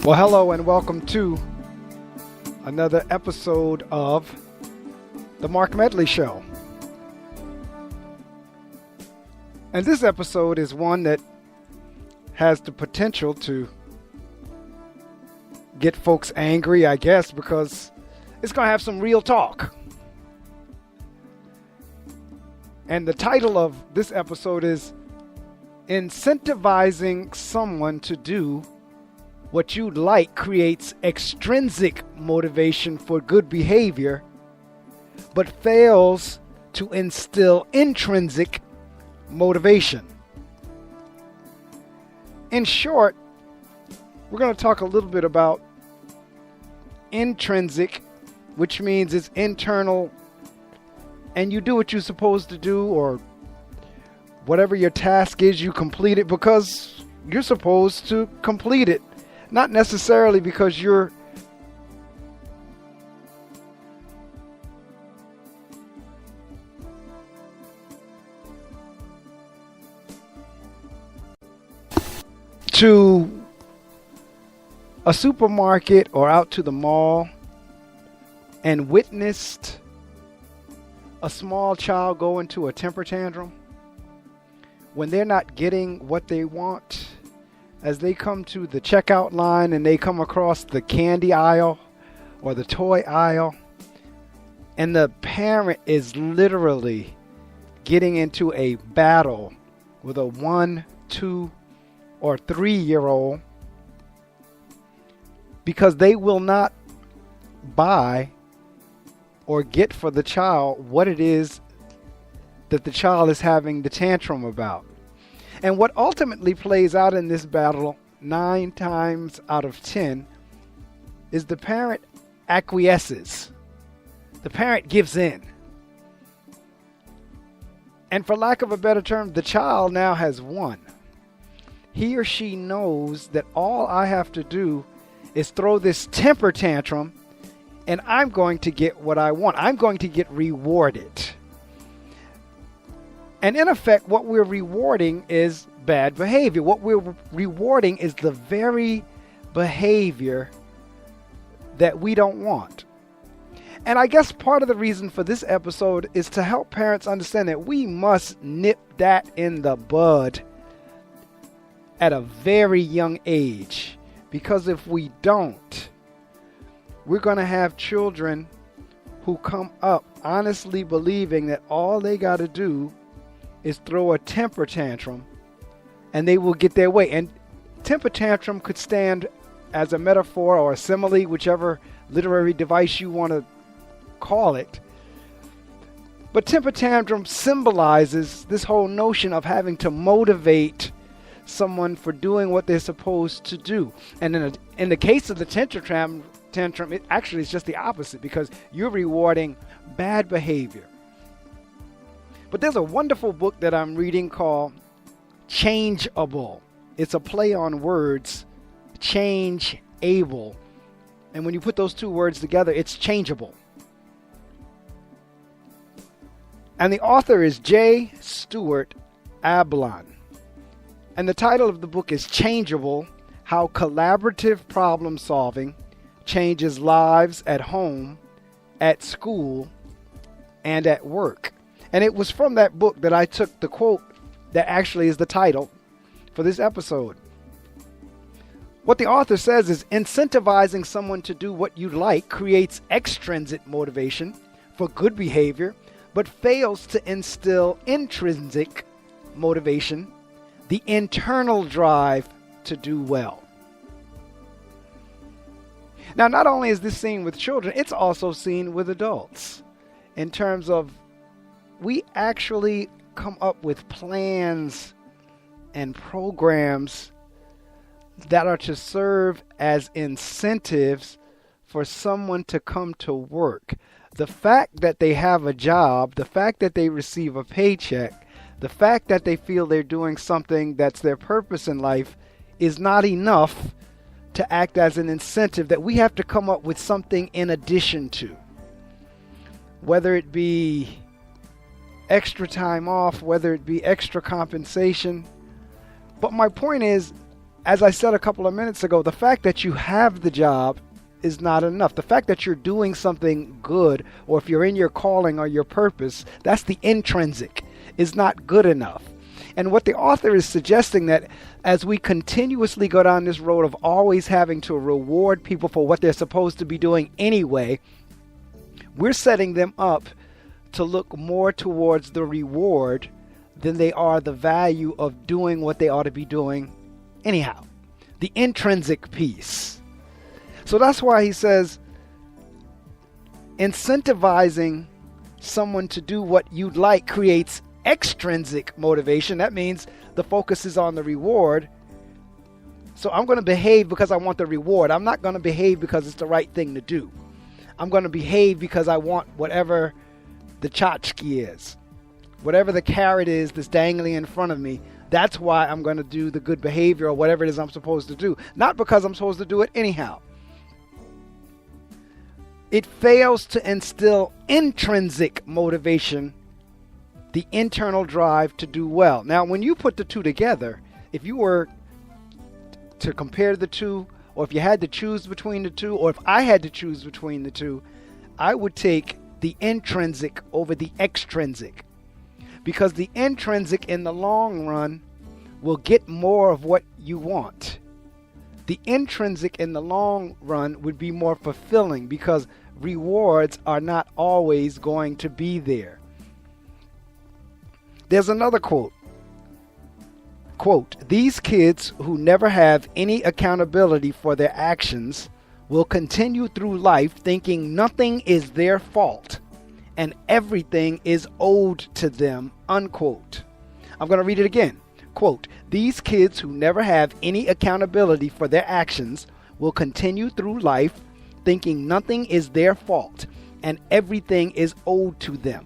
Well, hello and welcome to another episode of the Marc Medley Show. And this episode is one that has the potential to get folks angry, I guess, because it's going to have some real talk. And the title of this episode is Incentivizing Someone to Do What You'd Like Creates Extrinsic Motivation for Good Behavior, but fails to instill intrinsic motivation. In short, we're going to talk a little bit about intrinsic, which means it's internal and you do what you're supposed to do, or whatever your task is, you complete it because you're supposed to complete it. Not necessarily because you're to a supermarket or out to the mall and witnessed a small child go into a temper tantrum when they're not getting what they want. As they come to the checkout line and they come across the candy aisle or the toy aisle, and the parent is literally getting into a battle with a 1, 2, or 3-year-old because they will not buy or get for the child what it is that the child is having the tantrum about. And what ultimately plays out in this battle 9 times out of 10 is the parent acquiesces. The parent gives in. And for lack of a better term, the child now has won. He or she knows that all I have to do is throw this temper tantrum and I'm going to get what I want. I'm going to get rewarded. And in effect, what we're rewarding is bad behavior. What we're rewarding is the very behavior that we don't want. And I guess part of the reason for this episode is to help parents understand that we must nip that in the bud at a very young age. Because if we don't, we're going to have children who come up honestly believing that all they got to do is throw a temper tantrum and they will get their way. And temper tantrum could stand as a metaphor or a simile, whichever literary device you want to call it. But temper tantrum symbolizes this whole notion of having to motivate someone for doing what they're supposed to do. And in the case of the temper tantrum, it actually is just the opposite, because you're rewarding bad behavior. But there's a wonderful book that I'm reading called Changeable. It's a play on words, change-able. And when you put those two words together, it's changeable. And the author is J. Stuart Ablon. And the title of the book is Changeable: How Collaborative Problem Solving Changes Lives at Home, at School, and at Work. And it was from that book that I took the quote that actually is the title for this episode. What the author says is, incentivizing someone to do what you like creates extrinsic motivation for good behavior, but fails to instill intrinsic motivation, the internal drive to do well. Now, not only is this seen with children, it's also seen with adults in terms of we actually come up with plans and programs that are to serve as incentives for someone to come to work. The fact that they have a job, the fact that they receive a paycheck, the fact that they feel they're doing something that's their purpose in life is not enough to act as an incentive that we have to come up with something in addition to. Whether it be extra time off, whether it be extra compensation. But my point is, as I said a couple of minutes ago, the fact that you have the job is not enough. The fact that you're doing something good, or if you're in your calling or your purpose, that's the intrinsic, is not good enough. And what the author is suggesting, that as we continuously go down this road of always having to reward people for what they're supposed to be doing anyway, we're setting them up to look more towards the reward than they are the value of doing what they ought to be doing anyhow. The intrinsic piece. So that's why he says, incentivizing someone to do what you'd like creates extrinsic motivation. That means the focus is on the reward. So I'm going to behave because I want the reward. I'm not going to behave because it's the right thing to do. I'm going to behave because I want whatever the tchotchke is, whatever the carrot is that's dangling in front of me. That's why I'm going to do the good behavior or whatever it is I'm supposed to do, not because I'm supposed to do it anyhow. It fails to instill intrinsic motivation, the internal drive to do well. Now, when you put the two together, if you were to compare the two, or if you had to choose between the two, or if I had to choose between the two, I would take the intrinsic over the extrinsic. Because the intrinsic in the long run will get more of what you want. The intrinsic in the long run would be more fulfilling because rewards are not always going to be there. There's another quote. Quote, "These kids who never have any accountability for their actions will continue through life thinking nothing is their fault and everything is owed to them," unquote. I'm going to read it again. Quote, "These kids who never have any accountability for their actions will continue through life thinking nothing is their fault and everything is owed to them."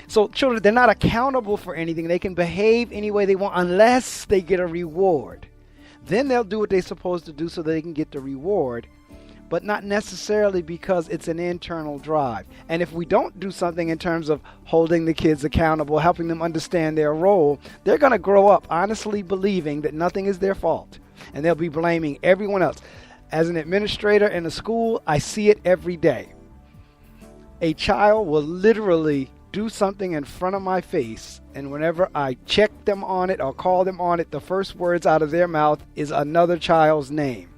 So children, they're not accountable for anything. They can behave any way they want unless they get a reward. Then they'll do what they're supposed to do so they can get the reward, but not necessarily because it's an internal drive. And if we don't do something in terms of holding the kids accountable, helping them understand their role, they're going to grow up honestly believing that nothing is their fault, and they'll be blaming everyone else. As an administrator in a school, I see it every day. A child will literally do something in front of my face, and whenever I check them on it or call them on it, the first words out of their mouth is another child's name.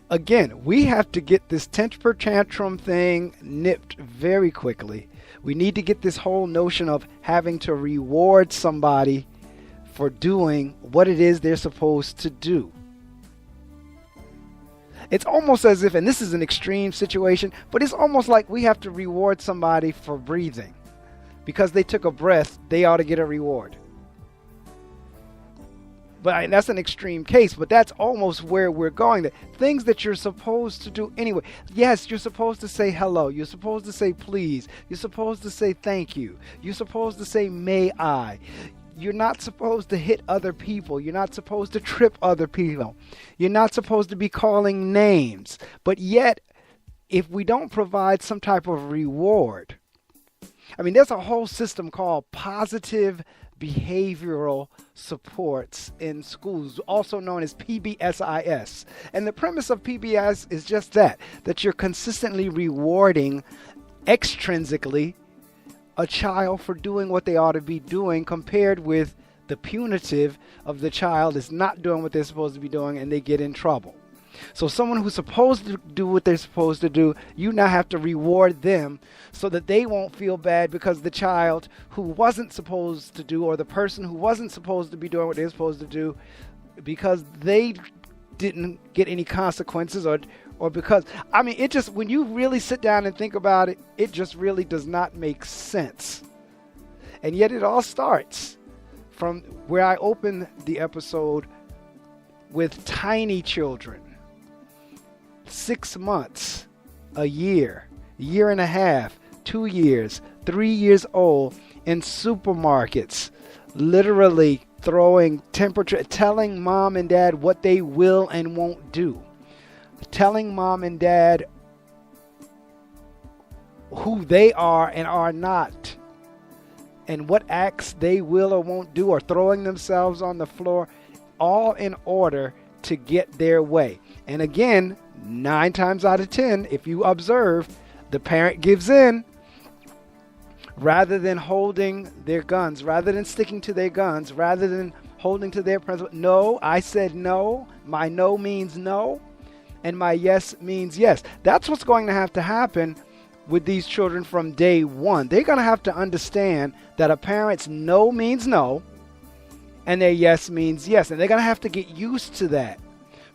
Again, we have to get this temper tantrum thing nipped very quickly. We need to get this whole notion of having to reward somebody for doing what it is they're supposed to do. It's almost as if, and this is an extreme situation, but it's almost like we have to reward somebody for breathing. Because they took a breath, they ought to get a reward. But that's an extreme case, but that's almost where we're going. Things that you're supposed to do anyway. Yes, you're supposed to say hello. You're supposed to say please. You're supposed to say thank you. You're supposed to say may I. You're not supposed to hit other people. You're not supposed to trip other people. You're not supposed to be calling names. But yet, if we don't provide some type of reward, I mean, there's a whole system called positive behavioral supports in schools, also known as PBSIS. And the premise of PBS is just that you're consistently rewarding extrinsically a child for doing what they ought to be doing, compared with the punitive of the child is not doing what they're supposed to be doing and they get in trouble. So someone who's supposed to do what they're supposed to do, you now have to reward them so that they won't feel bad because the child who wasn't supposed to do, or the person who wasn't supposed to be doing what they're supposed to do, because they didn't get any consequences, or because, I mean, it just, when you really sit down and think about it, it just really does not make sense. And yet it all starts from where I opened the episode with tiny children. 6 months, a year and a half, 2 years, 3 years old, in supermarkets, literally throwing temperature, telling mom and dad what they will and won't do, telling mom and dad who they are and are not, and what acts they will or won't do, or throwing themselves on the floor, all in order to get their way. And again, 9 times out of 10, if you observe, the parent gives in rather than holding their guns, rather than sticking to their guns, rather than holding to their principle. No, I said no. My no means no, and my yes means yes. That's what's going to have to happen with these children from day one. They're going to have to understand that a parent's no means no, and their yes means yes. And they're going to have to get used to that,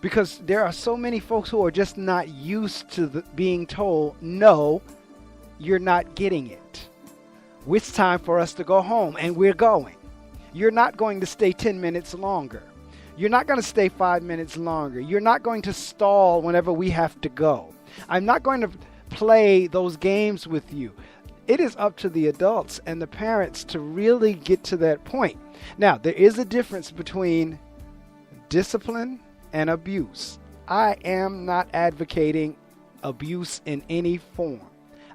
because there are so many folks who are just not used to being told, no, you're not getting it. It's time for us to go home, and we're going. You're not going to stay 10 minutes longer. You're not going to stay 5 minutes longer. You're not going to stall whenever we have to go. I'm not going to play those games with you. It is up to the adults and the parents to really get to that point. Now, there is a difference between discipline and abuse. I am not advocating abuse in any form.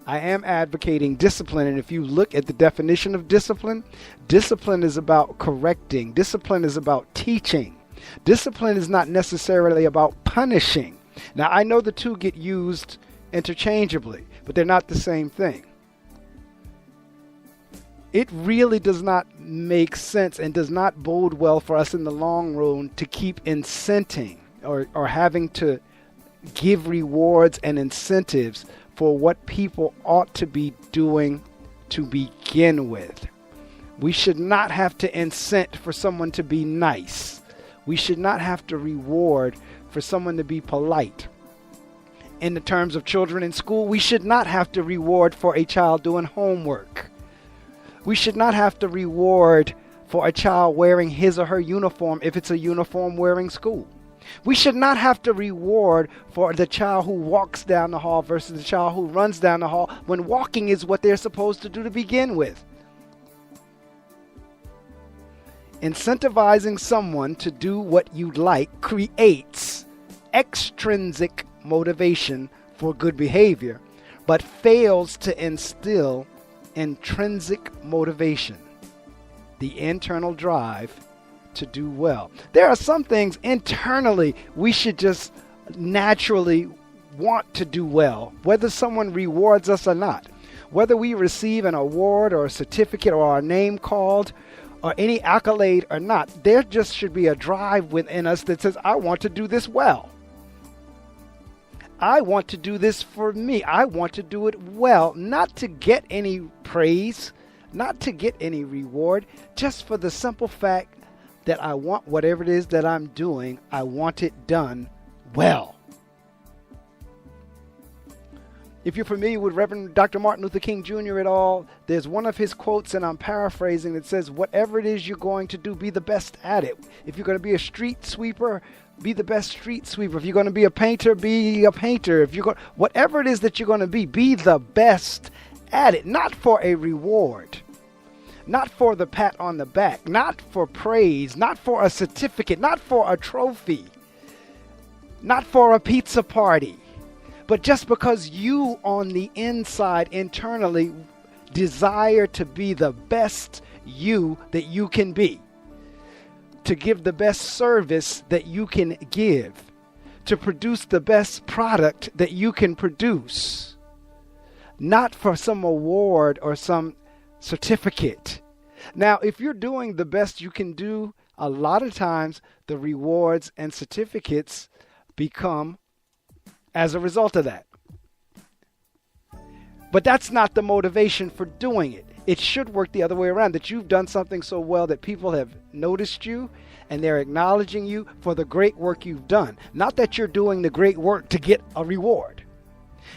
I am advocating discipline, and if you look at the definition of discipline, discipline is about correcting. Discipline is about teaching. Discipline is not necessarily about punishing. Now, I know the two get used interchangeably, but they're not the same thing. It really does not make sense and does not bode well for us in the long run to keep incenting or having to give rewards and incentives for what people ought to be doing to begin with. We should not have to incent for someone to be nice. We should not have to reward for someone to be polite. In the terms of children in school, we should not have to reward for a child doing homework. We should not have to reward for a child wearing his or her uniform if it's a uniform wearing school. We should not have to reward for the child who walks down the hall versus the child who runs down the hall, when walking is what they're supposed to do to begin with. Incentivizing someone to do what you'd like creates extrinsic motivation for good behavior, but fails to instill intrinsic motivation, the internal drive to do well. There are some things internally we should just naturally want to do well, whether someone rewards us or not. Whether we receive an award or a certificate or our name called or any accolade or not, there just should be a drive within us that says, I want to do this well. I want to do this for me. I want to do it well, not to get any praise, not to get any reward, just for the simple fact that I want whatever it is that I'm doing, I want it done well. If you're familiar with Reverend Dr. Martin Luther King Jr. at all, there's one of his quotes, and I'm paraphrasing, that says, whatever it is you're going to do, be the best at it. If you're going to be a street sweeper, be the best street sweeper. If you're going to be a painter, be a painter. If you're going, whatever it is that you're going to be the best at it. Not for a reward, not for the pat on the back, not for praise, not for a certificate, not for a trophy, not for a pizza party, but just because you on the inside internally desire to be the best you that you can be, to give the best service that you can give, to produce the best product that you can produce, not for some award or some certificate. Now, if you're doing the best you can do, a lot of times the rewards and certificates become as a result of that. But that's not the motivation for doing it. It should work the other way around, that you've done something so well that people have noticed you and they're acknowledging you for the great work you've done. Not that you're doing the great work to get a reward.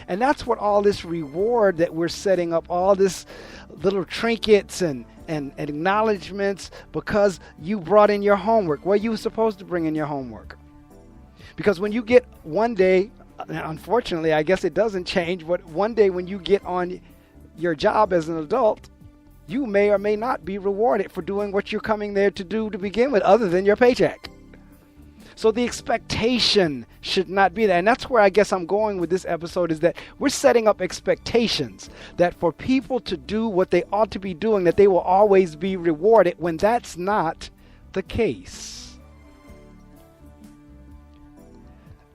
And that's what all this reward that we're setting up, all this little trinkets and acknowledgments because you brought in your homework. Well, you were supposed to bring in your homework. Because when you get one day, unfortunately, I guess it doesn't change, but one day when you get on your job as an adult, you may or may not be rewarded for doing what you're coming there to do to begin with, other than your paycheck. So the expectation should not be there. And that's where I guess I'm going with this episode, is that we're setting up expectations that for people to do what they ought to be doing, that they will always be rewarded, when that's not the case.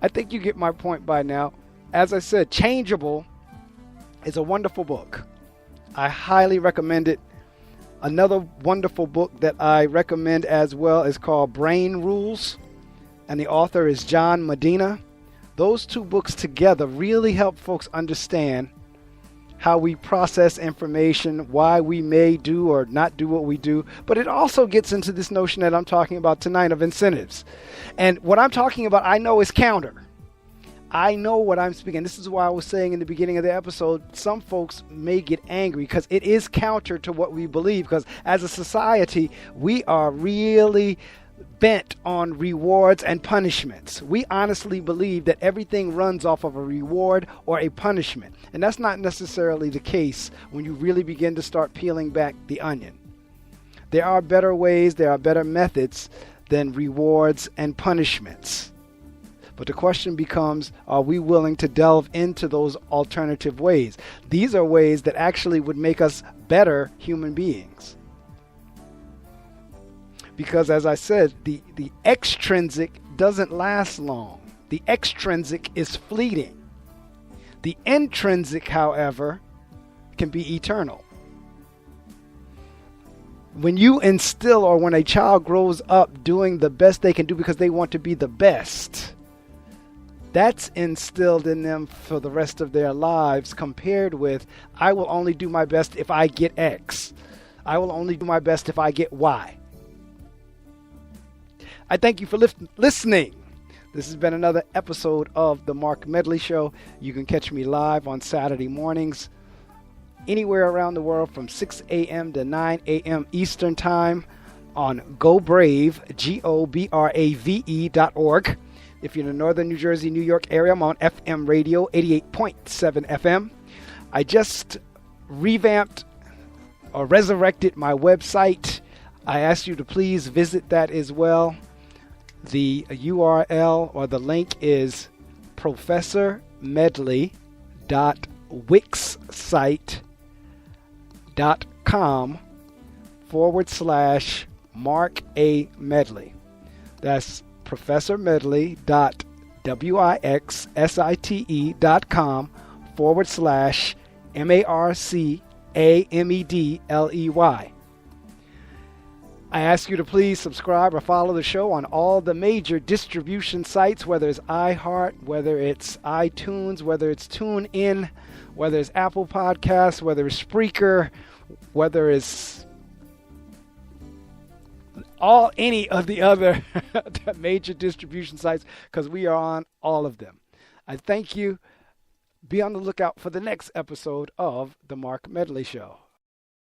I think you get my point by now. As I said, Changeable is a wonderful book. I highly recommend it. Another wonderful book that I recommend as well is called Brain Rules, and the author is John Medina. Those two books together really help folks understand how we process information, why we may do or not do what we do. But it also gets into this notion that I'm talking about tonight of incentives. And what I'm talking about, I know is counter. I know what I'm speaking. This is why I was saying in the beginning of the episode, some folks may get angry because it is counter to what we believe. Because as a society, we are really bent on rewards and punishments. We honestly believe that everything runs off of a reward or a punishment. And that's not necessarily the case when you really begin to start peeling back the onion. There are better ways, there are better methods than rewards and punishments. But the question becomes, are we willing to delve into those alternative ways? These are ways that actually would make us better human beings. Because as I said, the extrinsic doesn't last long. The extrinsic is fleeting. The intrinsic, however, can be eternal. When you instill, or when a child grows up doing the best they can do because they want to be the best, that's instilled in them for the rest of their lives, compared with, I will only do my best if I get X. I will only do my best if I get Y. I thank you for listening. This has been another episode of the Marc Medley Show. You can catch me live on Saturday mornings, anywhere around the world from 6 a.m. to 9 a.m. Eastern Time on GoBrave, GOBRAVE.org. If you're in the northern New Jersey, New York area, I'm on FM radio, 88.7 FM. I just revamped or resurrected my website. I ask you to please visit that as well. The URL or the link is professormedley.wixsite.com/Marc A. Medley. That's professormedley.wixsite.com/MarcAmedley. I ask you to please subscribe or follow the show on all the major distribution sites, whether it's iHeart, whether it's iTunes, whether it's TuneIn, whether it's Apple Podcasts, whether it's Spreaker, whether it's any of the other major distribution sites, because we are on all of them. I thank you. Be on the lookout for the next episode of The Marc Medley Show.